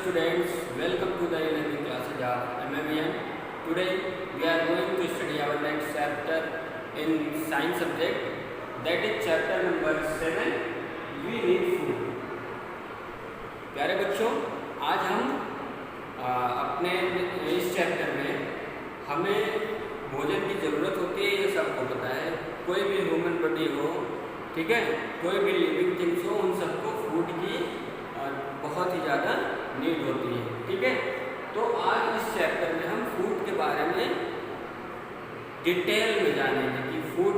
students, welcome to the e-learning classes of MMEN. Today we are going to study our next chapter in science subject, that is chapter number 7, we need food. प्यारे बच्चों, आज हम अपने इस chapter में हमें भोजन की ज़रूरत होती है, ये सबको पता है। कोई भी ह्यूमन बॉडी हो, ठीक है, कोई भी लिविंग थिंग्स हो, उन सबको फूड की बहुत ही ज़्यादा नीड होती है, ठीक है। तो आज इस चैप्टर में हम फूड के बारे में डिटेल में जानेंगे कि फूड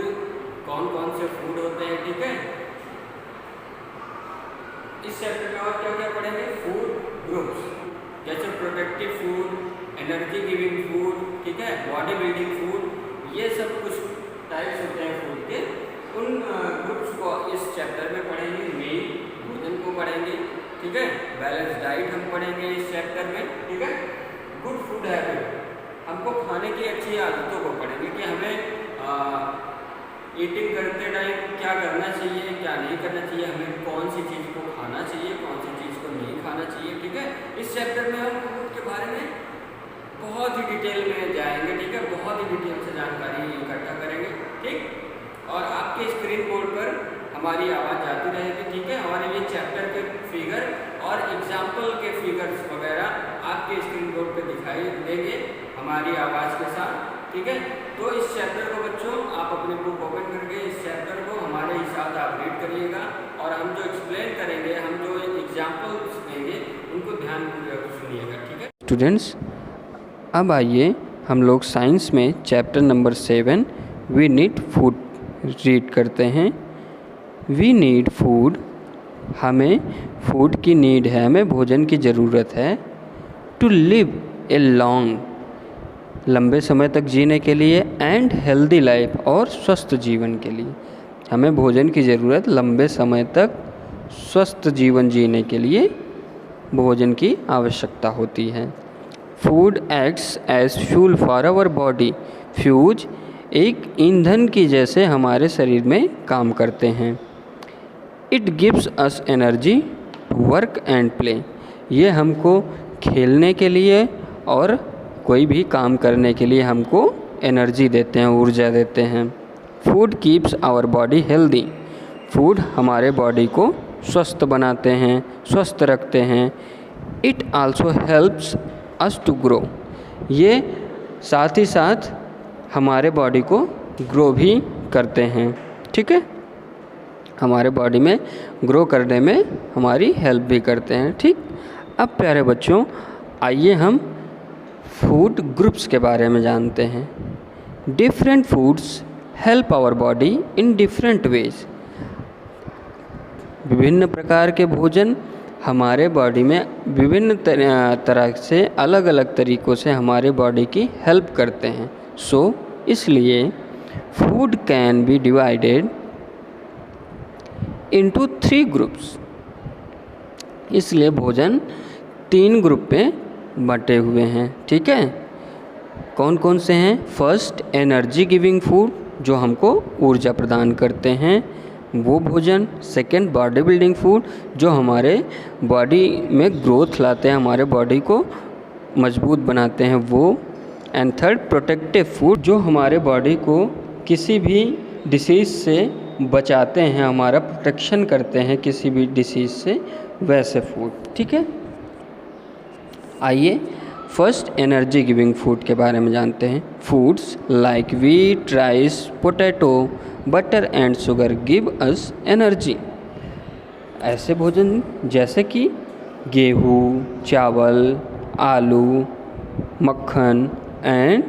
कौन कौन से फूड होते हैं, ठीक है। इस चैप्टर में और क्या क्या पढ़ेंगे, फूड ग्रुप्स जैसे protective food, energy giving food, ठीक है, बॉडी बिल्डिंग फूड, ये सब कुछ टाइप्स होते हैं फूड के। उन ग्रुप्स को इस चैप्टर में पढ़ेंगे। मील भोजन को पढ़ेंगे, ठीक है। बैलेंस डाइट हम पढ़ेंगे इस चैप्टर में, ठीक है। गुड फूड हैबिट, हमको खाने की अच्छी आदतों को पढ़ेंगे कि हमें ईटिंग करते टाइम क्या करना चाहिए, क्या नहीं करना चाहिए, हमें कौन सी चीज़ को खाना चाहिए, कौन सी चीज़ को नहीं खाना चाहिए, ठीक है। इस चैप्टर में हम फूड के बारे में बहुत ही डिटेल में जाएंगे, ठीक है। बहुत ही डिटेल से जानकारी इकट्ठा करेंगे, ठीक। और आपके स्क्रीन बोर्ड पर हमारी आवाज़ जाती रहेगी, ठीक है। और ये चैप्टर के फिगर और एग्जाम्पल के फिगर्स वगैरह आपके स्क्रीन बोर्ड पे दिखाई देंगे हमारी आवाज़ के साथ, ठीक है। तो इस चैप्टर को बच्चों आप अपने बुक ओपन करके इस चैप्टर को हमारे हिसाब से आप रीड करिएगा, और हम जो एक्सप्लेन करेंगे, हम जो एग्जाम्पल्स देंगे, उनको ध्यानपूर्वक सुनिएगा, ठीक है। स्टूडेंट्स, अब आइए हम लोग साइंस में chapter number 7 we need food read करते हैं। वी नीड फूड, हमें फूड की नीड है, हमें भोजन की ज़रूरत है। टू लिव ए लॉन्ग, लंबे समय तक जीने के लिए, एंड हेल्दी लाइफ, और स्वस्थ जीवन के लिए हमें भोजन की ज़रूरत लंबे समय तक स्वस्थ जीवन जीने के लिए भोजन की आवश्यकता होती है। Food acts as fuel for our body, फ्यूज एक ईंधन की जैसे हमारे शरीर में काम करते हैं। It gives us energy to work and play, ये हमको खेलने के लिए और कोई भी काम करने के लिए हमको एनर्जी देते हैं, ऊर्जा देते हैं। Food keeps our body healthy, food हमारे बॉडी को स्वस्थ बनाते हैं, स्वस्थ रखते हैं। It also helps us to grow, ये साथ ही साथ हमारे बॉडी को ग्रो भी करते हैं, ठीक है। हमारे बॉडी में ग्रो करने में हमारी हेल्प भी करते हैं, ठीक। अब प्यारे बच्चों, आइए हम फूड ग्रुप्स के बारे में जानते हैं। Different foods help our body in different ways, विभिन्न प्रकार के भोजन हमारे बॉडी में विभिन्न तरह से अलग अलग तरीक़ों से हमारे बॉडी की हेल्प करते हैं। सो इसलिए food can be divided into 3 groups, इसलिए भोजन 3 ग्रुप पे बटे हुए हैं, ठीक है। कौन कौन से हैं? फर्स्ट, एनर्जी गिविंग फूड, जो हमको ऊर्जा प्रदान करते हैं, वो भोजन। सेकंड, बॉडी बिल्डिंग फूड, जो हमारे बॉडी में ग्रोथ लाते हैं, हमारे बॉडी को मजबूत बनाते हैं, वो। एंड थर्ड, प्रोटेक्टिव फूड, जो हमारे बॉडी को किसी भी डिसीज़ से बचाते हैं, हमारा प्रोटेक्शन करते हैं किसी भी डिसीज़ से, वैसे फूड, ठीक है। आइए फर्स्ट एनर्जी गिविंग फूड के बारे में जानते हैं। Foods like wheat, rice, potato, butter and sugar give us energy, ऐसे भोजन जैसे कि गेहूँ, चावल, आलू, मक्खन एंड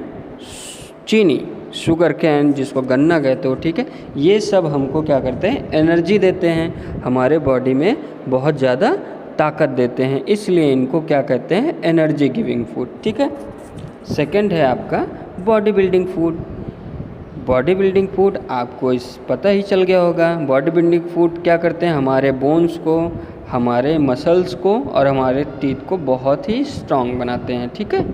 चीनी, शुगर कैन, जिसको गन्ना कहते हो, ठीक है, ये सब हमको क्या करते हैं? एनर्जी देते हैं, हमारे बॉडी में बहुत ज़्यादा ताकत देते हैं, इसलिए इनको क्या कहते हैं? एनर्जी गिविंग फूड, ठीक है। सेकंड है आपका body building food. Body building food आपको इस पता ही चल गया होगा। बॉडी बिल्डिंग फूड क्या करते हैं? हमारे बोन्स को, हमारे मसल्स को और हमारे टीथ को बहुत ही स्ट्रॉन्ग बनाते हैं, ठीक है।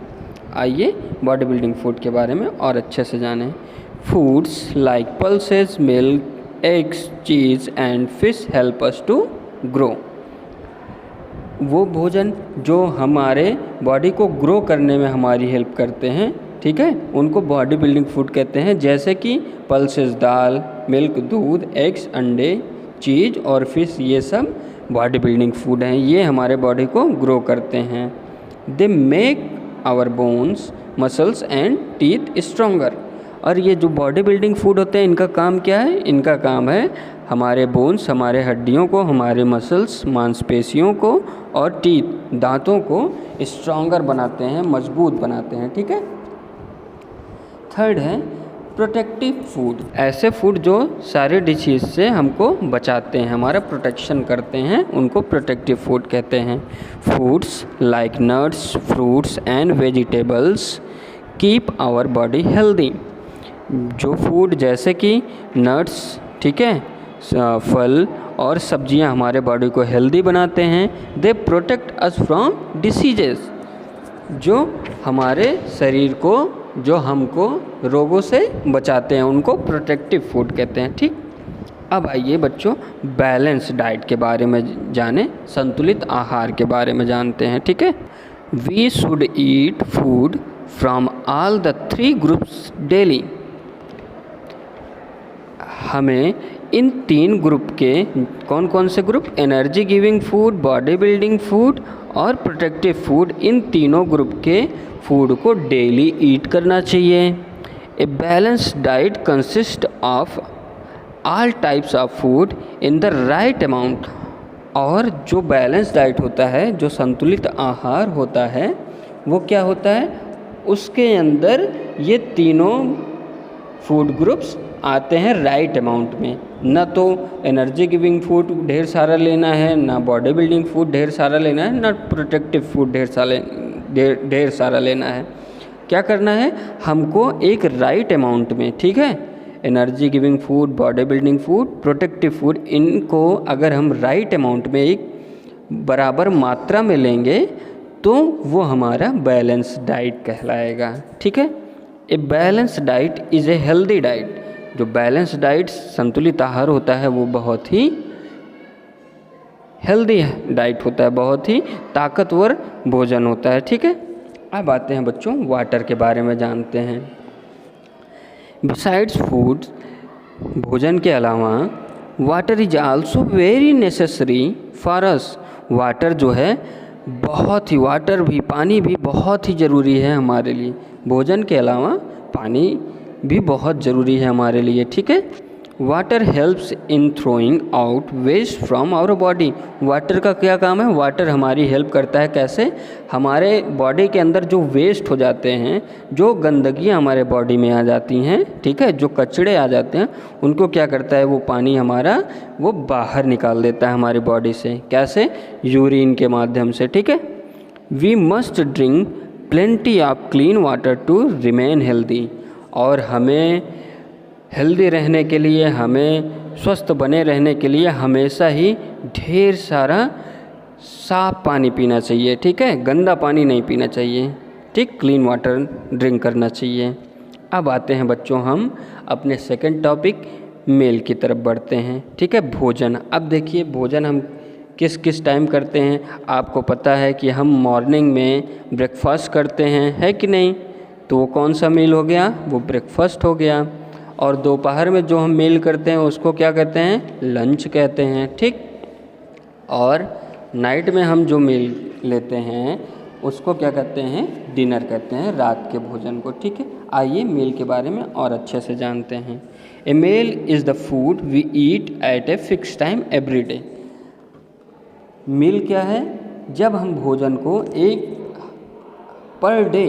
आइए बॉडी बिल्डिंग फूड के बारे में और अच्छे से जानें। Foods like pulses, milk, eggs, cheese and fish help us to grow, वो भोजन जो हमारे बॉडी को ग्रो करने में हमारी हेल्प करते हैं, ठीक है, उनको बॉडी बिल्डिंग फूड कहते हैं। जैसे कि पल्सेस दाल, मिल्क दूध, एग्स अंडे, चीज़ और फिश, ये सब बॉडी बिल्डिंग फूड हैं। ये हमारे बॉडी को ग्रो करते हैं। They make our bones, muscles and teeth stronger. और ये जो बॉडी बिल्डिंग फूड होते हैं, इनका काम क्या है? इनका काम है हमारे बोन्स, हमारे हड्डियों को, हमारे मसल्स, मांसपेशियों को और टीथ, दांतों को स्ट्रोंगर बनाते हैं, मजबूत बनाते हैं, ठीक है। थर्ड है प्रोटेक्टिव फूड। ऐसे फूड जो सारे डिसीज से हमको बचाते हैं, हमारा प्रोटेक्शन करते हैं, उनको प्रोटेक्टिव फूड कहते हैं। Foods like nuts, fruits and vegetables keep our body healthy. जो फूड जैसे कि नट्स, ठीक है, फल और सब्जियां हमारे बॉडी को हेल्दी बनाते हैं। They protect us from diseases. जो हमारे शरीर को, जो हमको रोगों से बचाते हैं, उनको प्रोटेक्टिव फूड कहते हैं, ठीक। अब आइए बच्चों बैलेंस डाइट के बारे में जाने, संतुलित आहार के बारे में जानते हैं, ठीक है। We should eat food from all the 3 groups daily. हमें इन 3 ग्रुप के, कौन कौन से group? Energy giving food, body building food और प्रोटेक्टिव फूड, इन तीनों ग्रुप के फूड को डेली ईट करना चाहिए। A balanced diet consist of all types of food in the right amount. और जो बैलेंस डाइट होता है, जो संतुलित आहार होता है, वो क्या होता है? उसके अंदर ये तीनों फूड ग्रुप्स आते हैं राइट अमाउंट में। ना तो एनर्जी गिविंग फूड ढेर सारा लेना है, ना बॉडी बिल्डिंग फूड ढेर सारा लेना है, ना प्रोटेक्टिव फूड ढेर सारा लेना है। क्या करना है? हमको एक राइट अमाउंट में, ठीक है, energy giving food, body building food, protective food, इनको अगर हम राइट अमाउंट में, एक बराबर मात्रा में लेंगे तो वो हमारा बैलेंस डाइट कहलाएगा, ठीक है। A balance diet is a healthy diet. जो बैलेंस डाइट, संतुलित आहार होता है, वो बहुत ही हेल्दी डाइट होता है, बहुत ही ताकतवर भोजन होता है, ठीक है। अब आते हैं बच्चों वाटर के बारे में जानते हैं। बिसाइड्स फूड, भोजन के अलावा water is also very necessary for us. Water जो है बहुत ही, वाटर भी, पानी भी बहुत ही ज़रूरी है हमारे लिए। भोजन के अलावा पानी भी बहुत ज़रूरी है हमारे लिए, ठीक है। Water helps in throwing out waste from our body. Water का क्या काम है? वाटर हमारी हेल्प करता है। कैसे? हमारे बॉडी के अंदर जो वेस्ट हो जाते हैं, जो गंदगियाँ हमारे बॉडी में आ जाती हैं, ठीक है, जो कचड़े आ जाते हैं, उनको क्या करता है वो पानी हमारा, वो बाहर निकाल देता है हमारी बॉडी से। कैसे? यूरिन के माध्यम से, ठीक है। We must drink plenty of clean water to remain healthy. और हमें हेल्दी रहने के लिए, हमें स्वस्थ बने रहने के लिए हमेशा ही ढेर सारा साफ पानी पीना चाहिए, ठीक है, गंदा पानी नहीं पीना चाहिए, ठीक, क्लीन वाटर ड्रिंक करना चाहिए। अब आते हैं बच्चों हम अपने सेकंड टॉपिक मील की तरफ बढ़ते हैं, ठीक है, भोजन। अब देखिए भोजन हम किस किस टाइम करते हैं। आपको पता है कि हम मॉर्निंग में ब्रेकफास्ट करते हैं, है कि नहीं? तो वो कौन सा मील हो गया? वो ब्रेकफास्ट हो गया। और दोपहर में जो हम मील करते हैं उसको क्या कहते हैं? लंच कहते हैं, ठीक। और नाइट में हम जो मील लेते हैं उसको क्या कहते हैं? डिनर कहते हैं, रात के भोजन को, ठीक है। आइए मील के बारे में और अच्छे से जानते हैं। A meal is the food we eat at a fix time every day. Meal क्या है? जब हम भोजन को एक पर डे,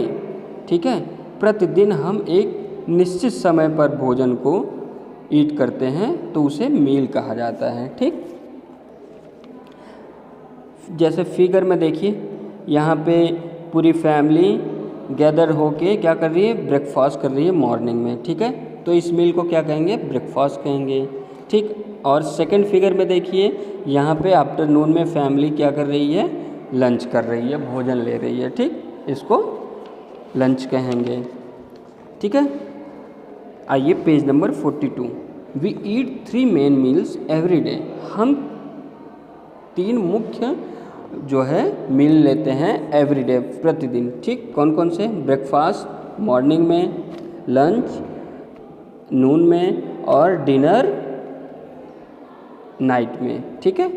ठीक है, प्रतिदिन हम एक निश्चित समय पर भोजन को ईट करते हैं तो उसे मील कहा जाता है, ठीक। जैसे फिगर में देखिए, यहाँ पे पूरी फैमिली गैदर होके क्या कर रही है? ब्रेकफास्ट कर रही है मॉर्निंग में, ठीक है। तो इस मील को क्या कहेंगे? ब्रेकफास्ट कहेंगे, ठीक। और सेकंड फिगर में देखिए, यहाँ पे आफ्टरनून में फैमिली क्या कर रही है? लंच कर रही है, भोजन ले रही है, ठीक। इसको लंच कहेंगे, ठीक है। आइए page number 42। We eat 3 main meals every day. हम 3 मुख्य जो है मील लेते हैं एवरीडे, प्रतिदिन। ठीक, कौन कौन से? ब्रेकफास्ट मॉर्निंग में, लंच नून में और डिनर नाइट में। ठीक है,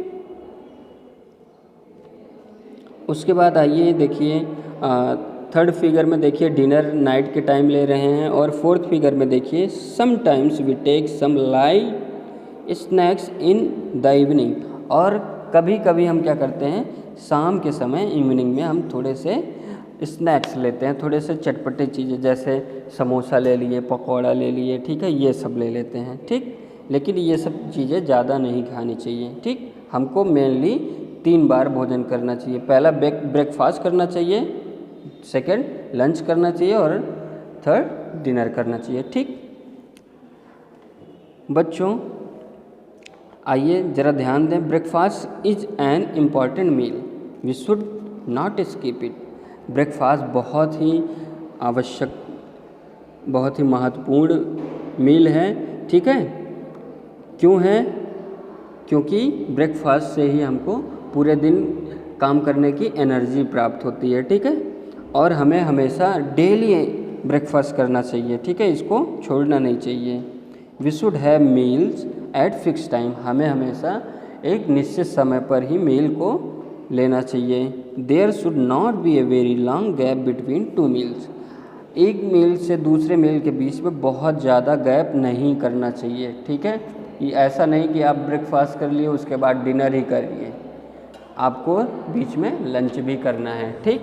उसके बाद आइए देखिए थर्ड फिगर में देखिए डिनर नाइट के टाइम ले रहे हैं, और फोर्थ फिगर में देखिए sometimes we take some light snacks in the evening. और कभी कभी हम क्या करते हैं, शाम के समय इवनिंग में हम थोड़े से स्नैक्स लेते हैं, थोड़े से चटपटे चीज़ें, जैसे समोसा ले लिए, पकौड़ा ले लिए, ठीक है, ये सब ले लेते हैं। ठीक, लेकिन ये सब चीज़ें ज़्यादा नहीं खानी चाहिए। ठीक, हमको मेनली 3 बार भोजन करना चाहिए। पहला ब्रेकफास्ट करना चाहिए, सेकंड लंच करना चाहिए और थर्ड डिनर करना चाहिए। ठीक बच्चों, आइए ज़रा ध्यान दें, breakfast is an important meal, we should not skip it. Breakfast बहुत ही आवश्यक, बहुत ही महत्वपूर्ण मील है। ठीक है, क्यों है? क्योंकि ब्रेकफास्ट से ही हमको पूरे दिन काम करने की एनर्जी प्राप्त होती है। ठीक है, और हमें हमेशा डेली ब्रेकफास्ट करना चाहिए। ठीक है, इसको छोड़ना नहीं चाहिए। We should have meals at fix time, हमें हमेशा एक निश्चित समय पर ही मील को लेना चाहिए। There should not be a very long gap between 2 meals, एक मील से दूसरे मील के बीच में बहुत ज़्यादा गैप नहीं करना चाहिए। ठीक है, ये ऐसा नहीं कि आप ब्रेकफास्ट कर लिए उसके बाद डिनर ही करिए, आपको बीच में लंच भी करना है। ठीक,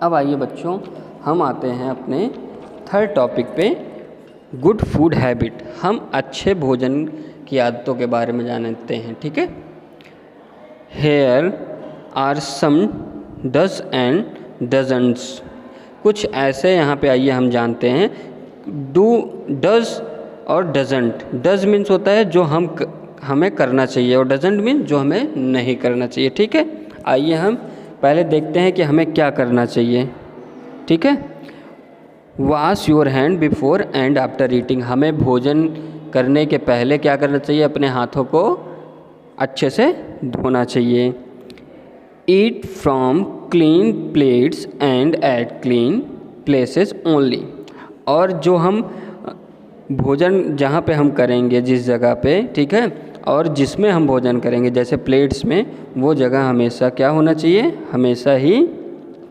अब आइए बच्चों, हम आते हैं अपने थर्ड टॉपिक पे, गुड फूड हैबिट। हम अच्छे भोजन की आदतों के बारे में जानते हैं। ठीक है, here are some does and doesn'ts, कुछ ऐसे यहाँ पे आइए हम जानते हैं, डू, डज और डजंट। डज मीन्स होता है जो हमें करना चाहिए, और डजंट मीन्स जो हमें नहीं करना चाहिए। ठीक है, आइए हम पहले देखते हैं कि हमें क्या करना चाहिए। ठीक है, wash your hand before and after eating, हमें भोजन करने के पहले क्या करना चाहिए, अपने हाथों को अच्छे से धोना चाहिए। Eat from clean plates and at clean places only, और जो हम भोजन जहाँ पे हम करेंगे, जिस जगह पे, ठीक है, और जिसमें हम भोजन करेंगे, जैसे प्लेट्स में, वो जगह हमेशा क्या होना चाहिए, हमेशा ही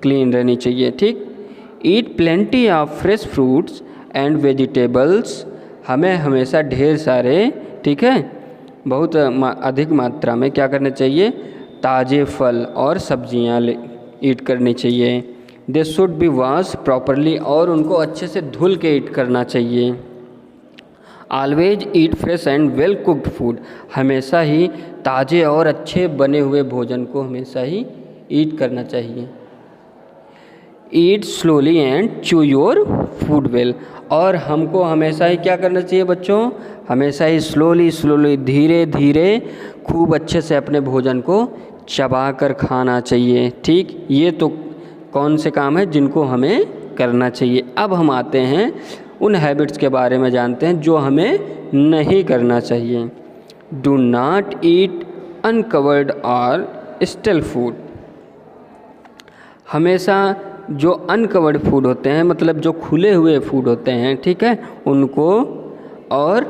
क्लीन रहनी चाहिए। ठीक, eat plenty of fresh fruits and vegetables, हमें हमेशा ढेर सारे, ठीक है, बहुत अधिक मात्रा में क्या करना चाहिए, ताज़े फल और सब्जियां ईट करनी चाहिए। They should be wash properly, और उनको अच्छे से धुल के ईट करना चाहिए। Always eat fresh and well cooked food, हमेशा ही ताज़े और अच्छे बने हुए भोजन को हमेशा ही ईट करना चाहिए। Eat slowly and chew your food well, और हमको हमेशा ही क्या करना चाहिए बच्चों, हमेशा ही स्लोली धीरे धीरे खूब अच्छे से अपने भोजन को चबा कर खाना चाहिए। ठीक, ये तो कौन से काम है जिनको हमें करना चाहिए। अब हम आते हैं उन हैबिट्स के बारे में जानते हैं जो हमें नहीं करना चाहिए। डू नॉट ईट अनकवर्ड और स्टिल फूड, हमेशा जो अनकवर्ड फूड होते हैं, मतलब जो खुले हुए फूड होते हैं, ठीक है, उनको, और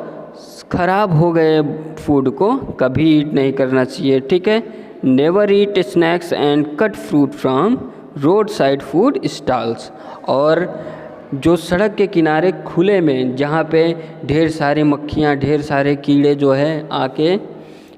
ख़राब हो गए फूड को कभी ईट नहीं करना चाहिए। ठीक है, never eat snacks and cut fruit from road side food stalls, और जो सड़क के किनारे खुले में, जहाँ पे ढेर सारी मक्खियाँ, ढेर सारे कीड़े जो है आके,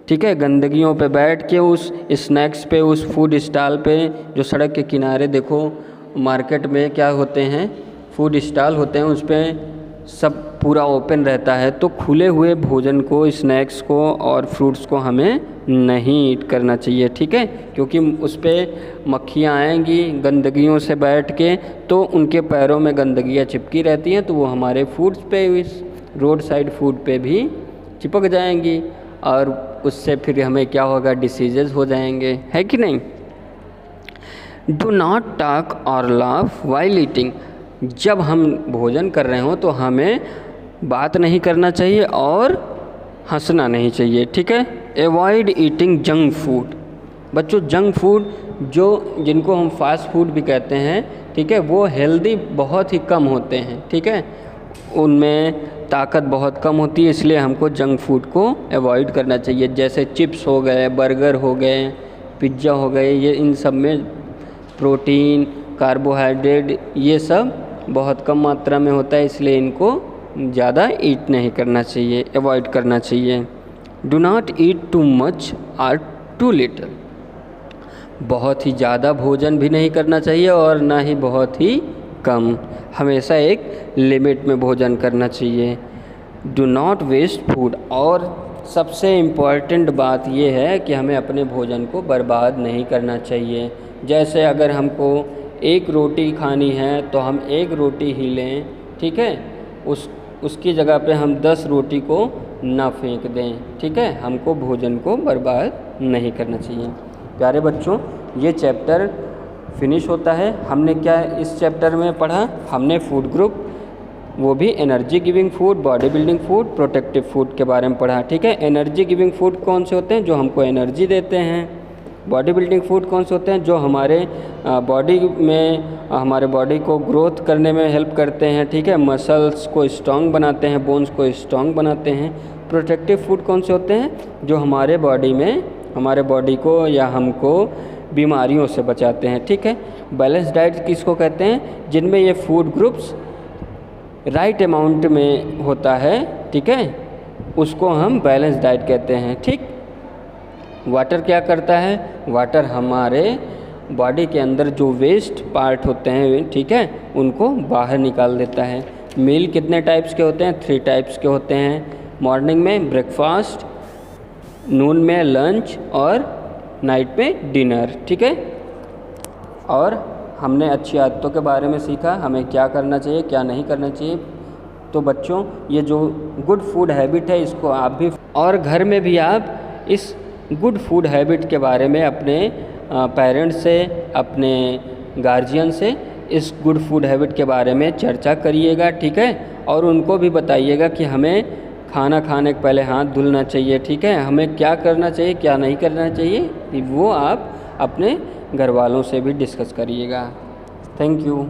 ठीक है, गंदगियों पे बैठ के उस स्नैक्स पे, उस फूड स्टॉल पे, जो सड़क के किनारे देखो मार्केट में क्या होते हैं, फूड स्टॉल होते हैं, उस पर सब पूरा ओपन रहता है, तो खुले हुए भोजन को, स्नैक्स को और फ्रूट्स को हमें नहीं ईट करना चाहिए। ठीक है, क्योंकि उस पर मक्खियाँ आएंगी गंदगियों से बैठ के, तो उनके पैरों में गंदगियाँ चिपकी रहती हैं, तो वो हमारे फूड्स पे, इस रोड साइड फूड पे भी चिपक जाएंगी, और उससे फिर हमें क्या होगा, डिसीजेज हो जाएंगे, है कि नहीं। डू नॉट टॉक और लाफ वाइल ईटिंग, जब हम भोजन कर रहे हों तो हमें बात नहीं करना चाहिए और हंसना नहीं चाहिए। ठीक है, एवॉइड ईटिंग जंक फूड, बच्चों जंक फूड जिनको हम फास्ट फूड भी कहते हैं, ठीक है, वो हेल्दी बहुत ही कम होते हैं, ठीक है, उनमें ताकत बहुत कम होती है, इसलिए हमको जंक फूड को अवॉइड करना चाहिए। जैसे चिप्स हो गए, बर्गर हो गए, पिज़्ज़ा हो गए, ये इन सब में प्रोटीन, कार्बोहाइड्रेट ये सब बहुत कम मात्रा में होता है, इसलिए इनको ज़्यादा ईट नहीं करना चाहिए, अवॉइड करना चाहिए। Do not eat too much और टू लिटल, बहुत ही ज़्यादा भोजन भी नहीं करना चाहिए और ना ही बहुत ही कम, हमेशा एक लिमिट में भोजन करना चाहिए। डू नॉट वेस्ट फूड, और सबसे इम्पॉर्टेंट बात ये है कि हमें अपने भोजन को बर्बाद नहीं करना चाहिए। जैसे अगर हमको एक रोटी खानी है तो हम एक रोटी ही लें, ठीक है, उसकी जगह पे हम 10 रोटी को ना फेंक दें, ठीक है, हमको भोजन को बर्बाद नहीं करना चाहिए। प्यारे बच्चों, ये चैप्टर फिनिश होता है। हमने क्या इस चैप्टर में पढ़ा? हमने फूड ग्रुप, वो भी energy giving food, body building food, protective food के बारे में पढ़ा, ठीक है। एनर्जी गिविंग फूड कौन से होते हैं? जो हमको एनर्जी देते हैं। बॉडी बिल्डिंग फूड कौन से होते हैं? जो हमारे बॉडी में हमारे बॉडी को ग्रोथ करने में हेल्प करते हैं, ठीक है, मसल्स को स्ट्रॉन्ग बनाते हैं, बोन्स को स्ट्रॉन्ग बनाते हैं। प्रोटेक्टिव फूड कौन से होते हैं? जो हमारे बॉडी में हमारे बॉडी को या हमको बीमारियों से बचाते हैं, ठीक है। बैलेंस डाइट किसको कहते हैं? जिनमें ये फूड ग्रुप्स राइट अमाउंट में होता है, ठीक है, उसको हम बैलेंस डाइट कहते हैं, ठीक। वाटर क्या करता है? वाटर हमारे बॉडी के अंदर जो वेस्ट पार्ट होते हैं, ठीक है, उनको बाहर निकाल देता है। मील कितने टाइप्स के होते हैं? 3 टाइप्स के होते हैं। मॉर्निंग में ब्रेकफास्ट, नून में लंच और नाइट में डिनर, ठीक है। और हमने अच्छी आदतों के बारे में सीखा, हमें क्या करना चाहिए, क्या नहीं करना चाहिए। तो बच्चों, ये जो गुड फूड हैबिट है, इसको आप भी और घर में भी आप इस गुड फूड हैबिट के बारे में अपने पेरेंट्स से, अपने गार्जियन से इस गुड फूड हैबिट के बारे में चर्चा करिएगा, ठीक है। और उनको भी बताइएगा कि हमें खाना खाने के पहले हाथ धुलना चाहिए, ठीक है, हमें क्या करना चाहिए, क्या नहीं करना चाहिए, वो आप अपने घर वालों से भी डिस्कस करिएगा। Thank you.